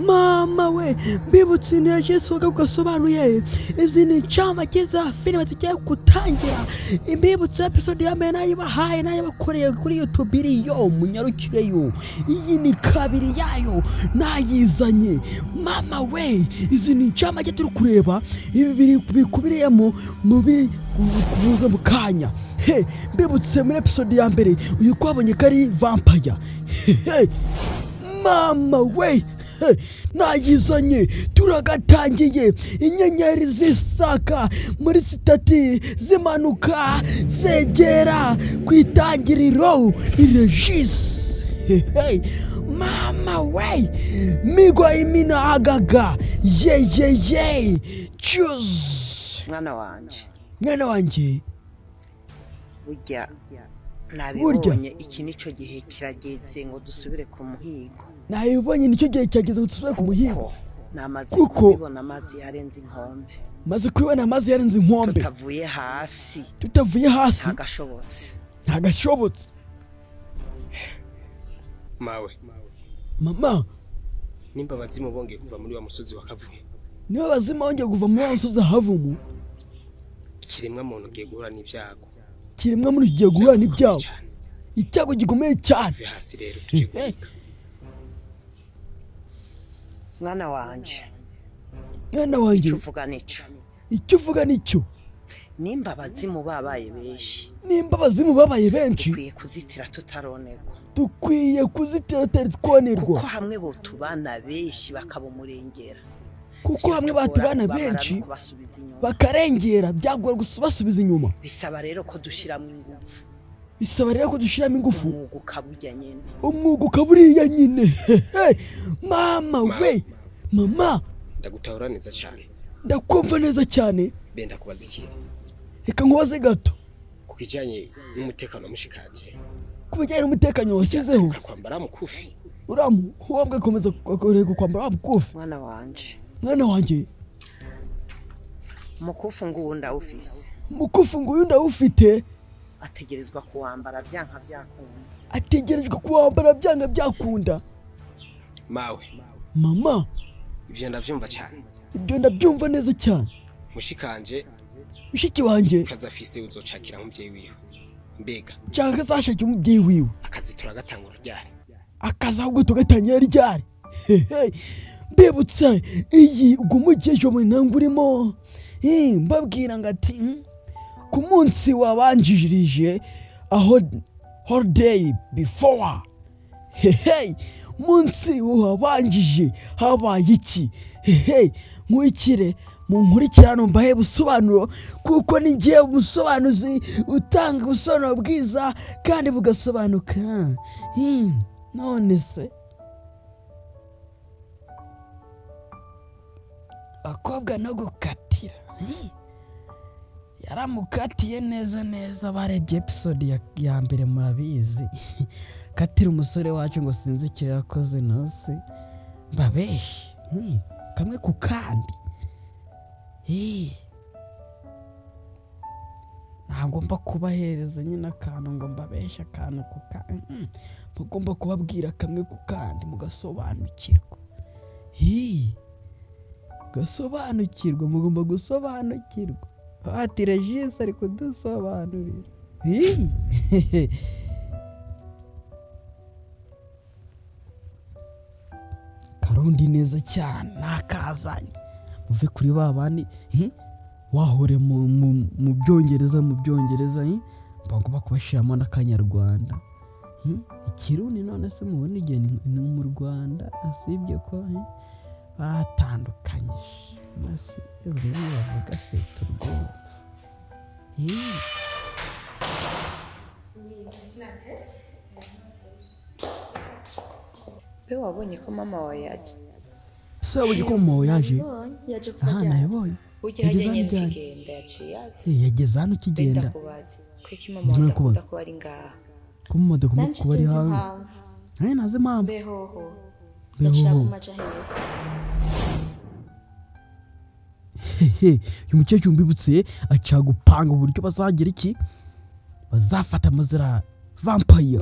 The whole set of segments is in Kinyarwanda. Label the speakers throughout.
Speaker 1: mama we bibutse intege soga ugasobanuye izi ni incamake za filime tugiye gutangira imbibutse episode ya mbere nayibahaye nayibakoreye kuri YouTube iriyo munyarukireyo iyi ni kabiri yayo nayizanye mama we izi ni incamake turi kureba ibi biri bikubiriyemo mubi kubuza mu kanya mbibutse muri episode ya mbere uyu kwabonye kari vampire mama we nayizanye turagatangiye inyenyeri zisaka muri sitati zimanuka zegera kwitangiriro ni Regis mama we migwa imina agaga ye choose mwana wanje
Speaker 2: burya nabibonye iki nico gihe kirageze ngo dusubire ku muhigo
Speaker 1: nabibonye nico gihe cyageze ngo dusubire ku muhigo
Speaker 2: kuko bibona amazi yarenze inkombe
Speaker 1: maze kubona amazi yarenze inkombe tutavuye hasi ntagashobotse
Speaker 3: mawe
Speaker 1: mama
Speaker 3: nimba bazimu bongeye kuva muri wa musozi wa Kavumu
Speaker 1: niba bazimu bongeye kuva muri wa musozi wa Kavumu
Speaker 3: kiremwa muntu giye guhura n'ibyago
Speaker 1: kiremwa muntu giye guhura n'ibyago icyago gikomeye cyane
Speaker 3: hasi rero tujye
Speaker 2: mwana wanje
Speaker 1: icyo uvuga nicyo
Speaker 2: nimba abazimu
Speaker 1: babaye benshi
Speaker 2: dukwiye kuzitira
Speaker 1: tutaronerwa
Speaker 2: kuko hamwe bo tubana benshi bakabumurengera
Speaker 1: kuko hamwe batubana benshi bakarengera byagora gusubasubiza inyuma
Speaker 2: bisaba rero ko dushiramo
Speaker 1: ingufu
Speaker 2: umwuga
Speaker 1: ukaburiya nyine mama we mama
Speaker 3: ndagutahura neza cyane
Speaker 1: ndakumva neza cyane
Speaker 3: benda kubaza ikintu
Speaker 1: reka nkubaze gato
Speaker 3: kukijanye n'umutekano mushikaje
Speaker 1: kubijyanye n'umutekano washyizeho
Speaker 3: kwambara mukufi
Speaker 1: uramu wabwe komeza kwambara mukufi mwana wanje
Speaker 2: mukufu ngunda
Speaker 1: ufite
Speaker 2: ategerezwa kuwambara
Speaker 1: byanga byakunda
Speaker 3: mawe
Speaker 1: mama
Speaker 3: ibyo ndabyumva cyane
Speaker 1: ibyo ndabyumva neza cyane mushiki wanje
Speaker 3: kazafise uzocakira nk'umubyeyi wiwe mbega
Speaker 1: cyangwa zashaka umubyeyi wiwe
Speaker 3: akazi turagatangura ryari
Speaker 1: akazi ahubwo tugatangira ryari mbibutse iyi gumugejo mu ntango urimo mbabwira ngo ati ku munsi wabanjirije aho holiday before munsi wabanjije habaye iki nkwikire mu nkurikirano mbahe busobanuro kuko nigiye umusobanuzi utanga ubusobanuro bwiza kandi bugasobanuka none se akobwa no gukatira yaramukatiye neza barebye episode ya mbere murabizi katira umusore wacu ngo sinzi icyo yakoze nose mbabeshi kamwe ku kandi ntagomba kubahereza nyine akantu ngo mbabeshe akantu ku kandi mugomba kubabwira kamwe ku kandi mugasobanukirwa mugomba gusobanukirwa ati Regis ari kudusobanurira karundi neza cyane nakazanye muve kuri babandi wahore mu byongereza bagomba kubashiramo n'akanyarwanda ikirundi none se mubona igihe ni mu Rwanda asibye ko batandukanyije masi rero bavuga se turwumva
Speaker 4: Pe wabonye ko mama wawe yaje
Speaker 1: se wabonye ko mama wawe yaje nabibonye yageze hano ukigenda
Speaker 4: kuko mama wawe akunda kuba ari ngaha
Speaker 1: kuba ari hanze naze mama
Speaker 4: behoho ndashaka kumaca
Speaker 1: uyu mukecuru mbibutse aca gupanga uburyo bazagira iki bazafata amazira vampire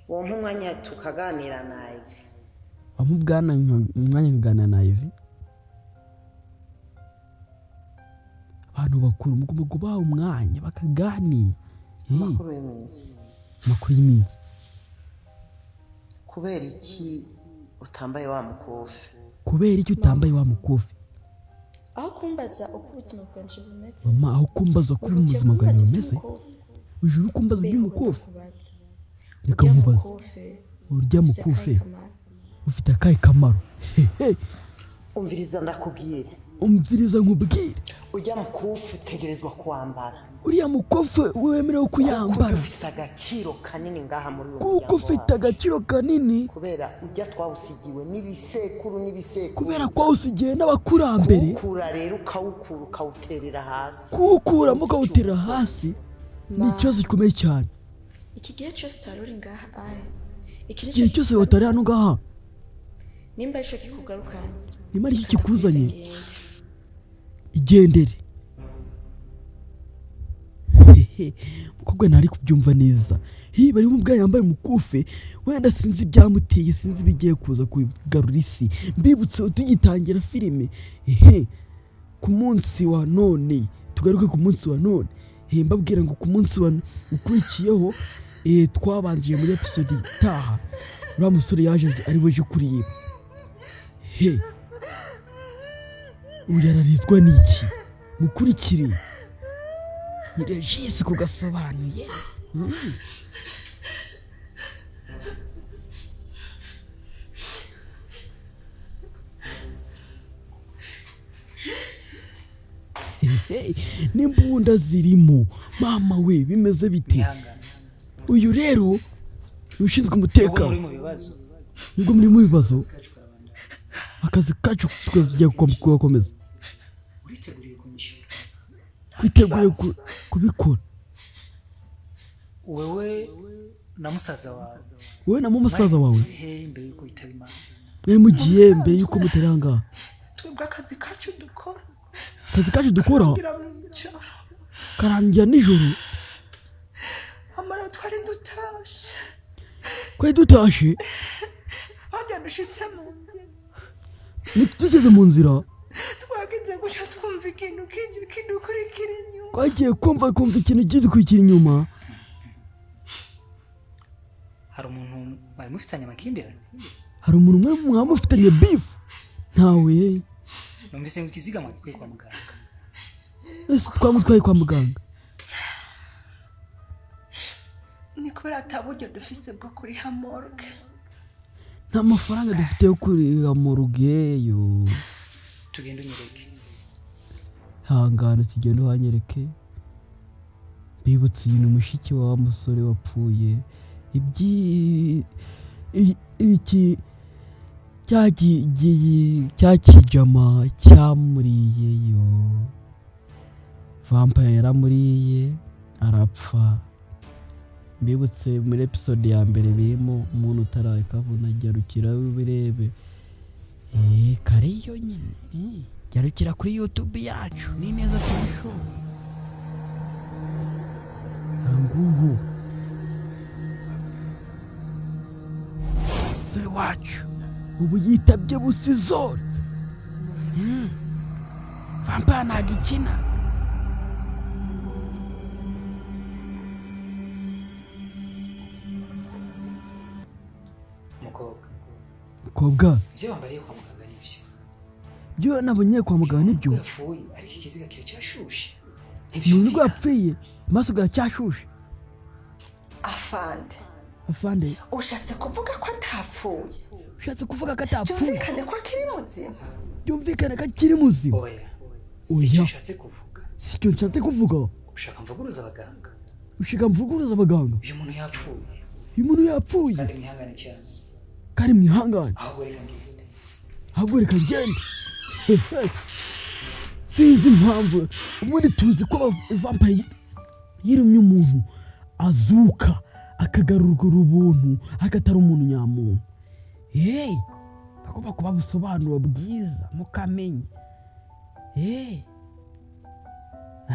Speaker 2: uwo mwanya tukaganira na Ivy
Speaker 1: amubwana umwanya nkaganira na Ivy abantu bakuru mugomba kubaha umwanya bakaganira
Speaker 2: makuru y'iminsi kubera iki utambaye wa mukufi
Speaker 4: aho kumbaza uko ubuzima bwanje bumeze
Speaker 1: mama aho kumbaza uko ubuzima bwanje bumeze uje ukumbaza by'umukufi reka mubaze urya mukufi ufite akahe kamaro
Speaker 2: umviriza
Speaker 1: nkubwire
Speaker 2: ujya mukufi utegerezwa kwambara
Speaker 1: uriya mukufi wemerewe kuyambara
Speaker 2: ufite agaciro kanini ngaha muri uwo
Speaker 1: kuko ufite agaciro kanini
Speaker 2: kubera ujya twawusigiwe n'ibisekuru
Speaker 1: kubera ko wawusigiwe n'abakurambere
Speaker 2: kuwukura rero ukawuterera hasi
Speaker 1: kuwukuramo ukawuterera hasi ni ikibazo gikomeye cyane
Speaker 4: iki gihe cyose utaruri ngaha
Speaker 1: igihe cyose watari hano ngaha
Speaker 4: nimba aricyo kikugarukanye
Speaker 1: nimba aricyo kikuzanye igendere mukobwa ntari kubyumva neza bari mu bwa yambaye umukufi wenda sinzi ibyamuteye sinzi bigiye kuza kugarura isi mbibutse tugitangira filime ku munsi wa none tugaruke ku munsi wa none mbabwira ngo ku munsi wa ukurikiyeho twabanjiye muri episode itaha uriya musore yaje ari buje kureba uyararizwa n'iki mukurikire Regis kugasobanuye n'imbunda zirimo mama we bimeze bite uyu rero ushinzwe umutekano nubwo muri mu bibazo akazi kacu tukazigiye gukomeza witeguye kubikora
Speaker 5: wewe na musaza wawe mbere yuko yitaba Imana
Speaker 1: mugiye mbere yuko muteranga
Speaker 2: twebwe akazi kacu
Speaker 1: dukora karangira nijoro
Speaker 2: amara twari
Speaker 1: dutashe
Speaker 2: hajya dushitse mu nzira
Speaker 1: tugeze mu nzira
Speaker 2: twagize guca twumva ikintu kidukurikira inyuma
Speaker 1: twagiye kumva ikintu kidukurikira inyuma
Speaker 5: hari umuntu bari mufitanye amakimbirane
Speaker 1: hari umuntu umwe mufitanye beef ntawe
Speaker 5: numvise ngo ikiziga mwakwiye kwa muganga
Speaker 1: ese twamutwaye kwa muganga
Speaker 2: ni kubera ataburyo dufise bwo kuriha morgue
Speaker 1: nta mafaranga dufite yo kuriha morgue yo
Speaker 5: tugende unyereke
Speaker 1: hangana tugende uhanyereke bibutse ibintu mushiki wa musore wapfuye iki cyakijama cyamuriyeyo vampire yaramuriye arapfa mbibutse muri episode ya mbere birimo umuntu utarakabona jarukira birebe kariyo nyine jarukira kuri YouTube yacu ni neza cyane ngubu suri wacu ubu yitabye busizore vampire ntagikina mukobwa
Speaker 5: byo wambariye kwa muganga nibyo
Speaker 1: byo nabonye kwa muganga nibyo
Speaker 5: yapfuye ariko ikiziga kiracyashushe
Speaker 1: umuntu yapfuye amaso gacyashushe
Speaker 2: afande ushatse kuvuga ko atapfuye
Speaker 1: byumvikane
Speaker 2: ko akiri muzima
Speaker 1: byumvikane ko akiri muzima
Speaker 5: oya sicyo nshatse kuvuga
Speaker 1: sicyo nshatse kuvuga
Speaker 5: ushaka mvuguruza abaganga uyu muntu yapfuye
Speaker 1: kandi
Speaker 5: mwihangane cyane
Speaker 1: ahubwo reka ngende sinzi impamvu ubundi tuzi ko vampire yirumye umuntu azuka akagarurwa ubuntu akatari umuntu nyamuntu bagomba kuba busobanuro bwiza mukamenye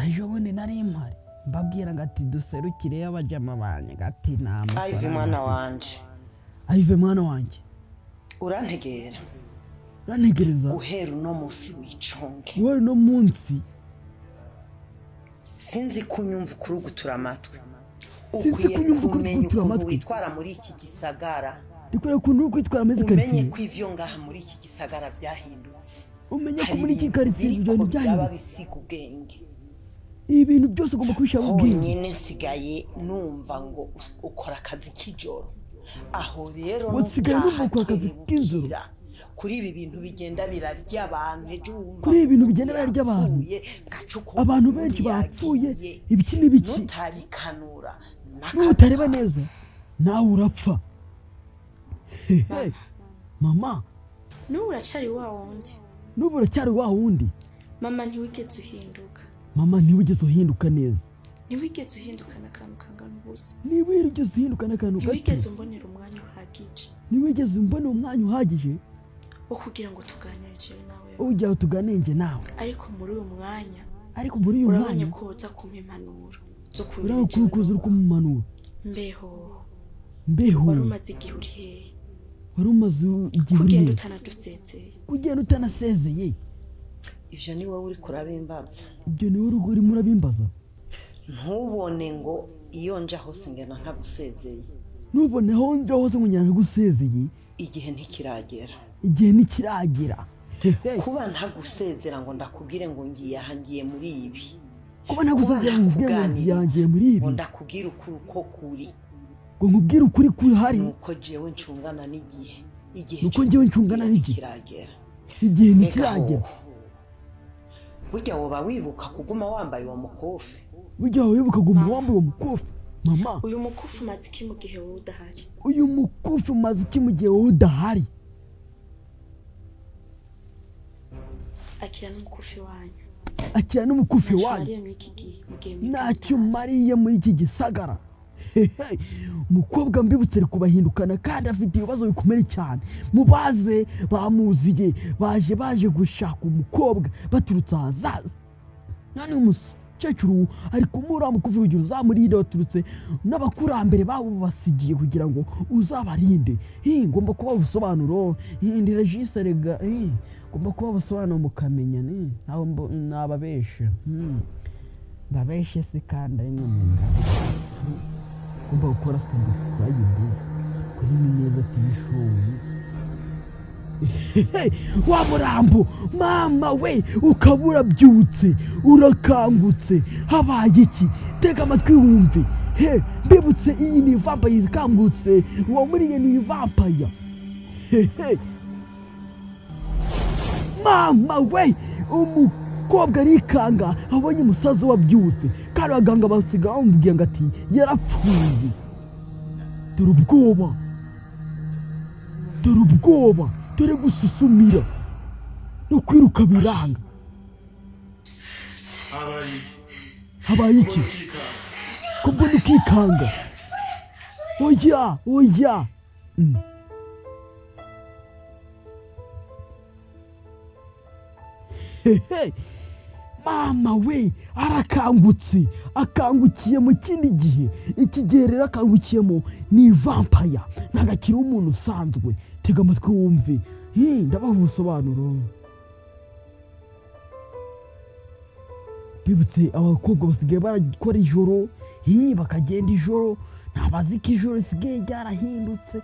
Speaker 1: ejo bundi nari impari mbabwira ngati duserukire abajama banye ngati nama
Speaker 2: Ive mwana wanje
Speaker 1: Ive mwana wanje
Speaker 2: urantegera
Speaker 1: urantegereza
Speaker 2: guhera uno munsi wicunge
Speaker 1: wowe no munsi
Speaker 2: sinzi kunyumva kurugutura amatwi
Speaker 1: Sinzi kunyumva kurugutura amatwi
Speaker 2: witwara muri iki gisagara
Speaker 1: dikora kuntu kwitwara muri
Speaker 2: umenye
Speaker 1: quartier
Speaker 2: kw'ivyo ngaha muri iki gisagara vyahindutse
Speaker 1: umenye ko muri iki quartier ibintu
Speaker 2: byaba bisiga ubwenge
Speaker 1: ibintu byose ugomba kubishaka ubwenge
Speaker 2: nyine nsigaye numva ngo ukora akazi k'ijoro aho rero
Speaker 1: usigaye numva ukora akazi k'ijoro
Speaker 2: kuri ibi bintu bigenda birarya abantu ejo wumva
Speaker 1: kuri ibi bintu bigenda birarya abantu benshi bapfuye ibiki n'ibiki
Speaker 2: nutarikanura
Speaker 1: nutareba neza nawe urapfa mama
Speaker 4: n'ubu uracyari wa wundi
Speaker 1: n'ubu uracyari wa wundi
Speaker 4: mama ntiwigeze uhinduka
Speaker 1: mama ntiwigeze uhinduka neza
Speaker 4: ntiwigeze uhinduka n'akantu kangana ubusa
Speaker 1: ntiwigeze uhinduka n'akantu gato
Speaker 4: ntiwigeze umbonera umwanya uhagije
Speaker 1: ntiwigeze umbonera umwanya uhagije
Speaker 4: wo kugira ngo tuganire jewe nawe
Speaker 1: ujya tuganenge nawe
Speaker 4: ariko muri uyu mwanya
Speaker 1: urabonye
Speaker 4: ko uza kumpa impanuro zo
Speaker 1: kukuza uri kumumanura
Speaker 4: mbeho wari umaze igihe uri hehe kugenda utanadusezeye
Speaker 1: kugenda utanasezeye
Speaker 2: ivyo ni wowe uri kurabimbaza
Speaker 1: ibyo ni wowe uri murabimbaza
Speaker 2: ntubone ngo iyo nja hose ngena ntagusezeye
Speaker 1: ntubone aho nja hose ngo njyana ntagusezeye
Speaker 2: igihe
Speaker 1: ntikiragera
Speaker 2: kuba ntagusezera ngo ndakubwire ngo ngiye ahangiye muri ibi
Speaker 1: kuba ntagusezera ngo ngiye muri ibi
Speaker 2: ngo ndakubwire ukuri uko kuri
Speaker 1: ngo nkubwire ukuri kuhari
Speaker 2: nuko jewe ncungana n'igihe
Speaker 1: igihe ntikiragera
Speaker 2: burya woba wibuka kuguma wambaye uwo mukufi
Speaker 1: mama
Speaker 4: uyu mukufi umaze iki mu gihe wowe
Speaker 1: udahari akira n'umukufi wanyu ntacyo mariye muri iki gisagara umukobwa mbibutse ari kubahindukana kandi afite ibibazo bikomeye cyane mubaze bamuziye baje gushaka umukobwa baturutse ahazaza none umukecuru ari kumura mukufi kugira uzamurinde waturutse n'abakurambere babo basigiye kugira ngo uzabarinde ngomba kuba ubusobanuro ndi regise rega ngomba kuba ubusobanuro mukamenya nababesha babeshe se kandi ari n'umuntu ngomba gukora subscribe kuri Neza TV show wa murambo mama we ukabura byutse urakangutse habaye iki tega amatwi wumve mbibutse iyi ni vampire ikangutse uwo muri ni vampire mama we umukobwa arikanga abonye umusaza wabyutse kandi abaganga basiga bamubwiye ngo ati yarapfuye dore ubwoba dore gususumira no kwiruka biranga habaye iki ko mbona ukikanga oya mama we arakangutse akangukiye mu kindi gihe iki gihe rero akangukiyemo ni vampire ntagakira umuntu usanzwe tega amatwi wumve ndabaha ubusobanuro bibutse abakobwa basigaye barakora ijoro bakagenda ijoro ntabazi ko ijoro risigaye ryarahindutse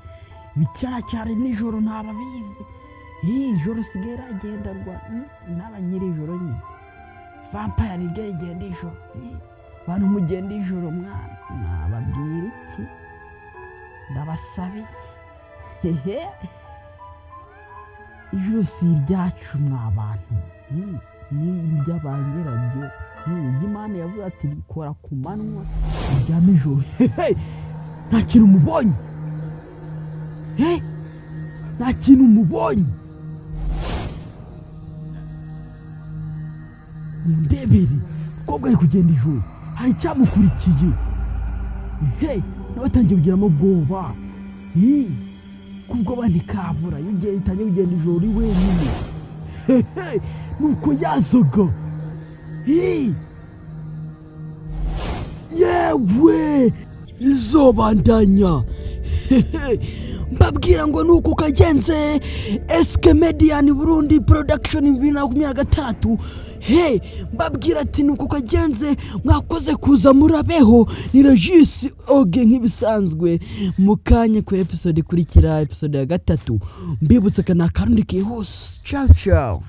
Speaker 1: ibicyaracyari nijoro ntababizi ijoro risigaye ragendarwa n'abanyiri ijoro nyine vampire niryo rigenda ijoro bantu mugenda ijoro mwana nababwira iki ndabasabiye ijoro si iryacu mwa bantu ni iry'abanyirabyo Imana yavuze ati kora ku manywa uryame ijoro nta kintu mubonye nta kintu mubonye mundebere umukobwa ari kugenda ijoro hari icyamukurikiye n'abatangiye kugiramo ubwoba kubwoba ntikabura iyo ugiye itangiye kugenda ijoro uri wenyine nuko yazaga yewe izobandanya mbabwira ngo nuko kagenze SK Media ni Burundi Production 2023 mbabwira ati nuko kagenze mwakoze kuza murabeho ni Regis Oge nk'ibisanzwe mukanye ku episode kurikira episode ya 3 mbibutse kana karundi kihuse ciao ciao.